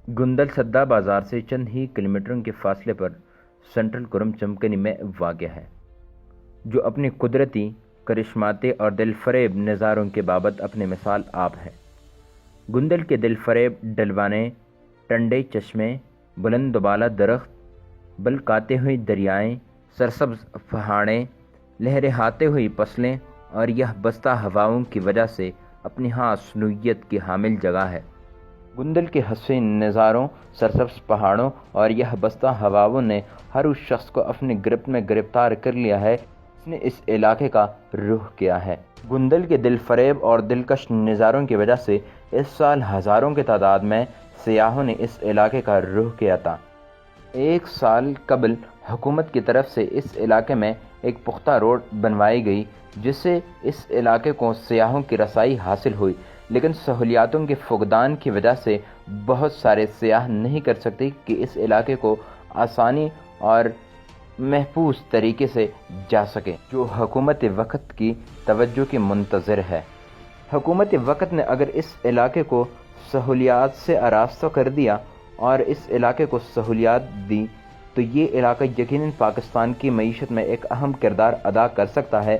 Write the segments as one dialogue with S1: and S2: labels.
S1: گندل سدہ بازار سے چند ہی کلومیٹروں کے فاصلے پر سنٹرل کرم چمکنی میں واقع ہے، جو اپنی قدرتی کرشماتی اور دل فریب نظاروں کے بابت اپنی مثال آپ ہے۔ گندل کے دل فریب ڈلوانے، ٹھنڈے چشمے، بلند و بالا درخت، بلکاتے ہوئی دریائیں، سرسبز پہاڑیں، لہرہاتی ہوئی فصلیں اور یہ بستہ ہواؤں کی وجہ سے اپنی حسنیت کی حامل جگہ ہے۔ گندل کے حسین نظاروں، سرسبز پہاڑوں اور یہ بستہ ہواؤں نے ہر اس شخص کو اپنی گرفت میں گرفتار کر لیا ہے جس نے اس علاقے کا رخ کیا ہے۔ گندل کے دل فریب اور دلکش نظاروں کی وجہ سے اس سال ہزاروں کی تعداد میں سیاحوں نے اس علاقے کا رخ کیا تھا۔ ایک سال قبل حکومت کی طرف سے اس علاقے میں ایک پختہ روڈ بنوائی گئی جس سے اس علاقے کو سیاحوں کی رسائی حاصل ہوئی، لیکن سہولیاتوں کے فقدان کی وجہ سے بہت سارے سیاح نہیں کر سکتے کہ اس علاقے کو آسانی اور محفوظ طریقے سے جا سکیں، جو حکومت وقت کی توجہ کی منتظر ہے۔ حکومت وقت نے اگر اس علاقے کو سہولیات سے آراستہ کر دیا اور اس علاقے کو سہولیات دی تو یہ علاقہ یقیناً پاکستان کی معیشت میں ایک اہم کردار ادا کر سکتا ہے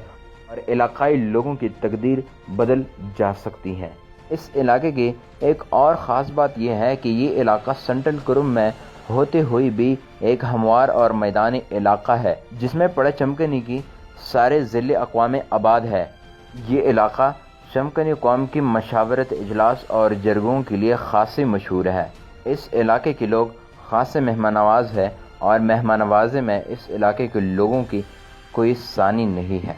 S1: اور علاقائی لوگوں کی تقدیر بدل جا سکتی ہے۔ اس علاقے کی ایک اور خاص بات یہ ہے کہ یہ علاقہ سنٹرل کرم میں ہوتے ہوئے بھی ایک ہموار اور میدانی علاقہ ہے جس میں پڑہ چمکنی کی سارے ضلع اقوام آباد ہے۔ یہ علاقہ چمکنی قوم کی مشاورت اجلاس اور جرگوں کے لیے خاصی مشہور ہے۔ اس علاقے کے لوگ خاصے مہمان نواز ہیں اور مہمان نوازی میں اس علاقے کے لوگوں کی کوئی ثانی نہیں ہے۔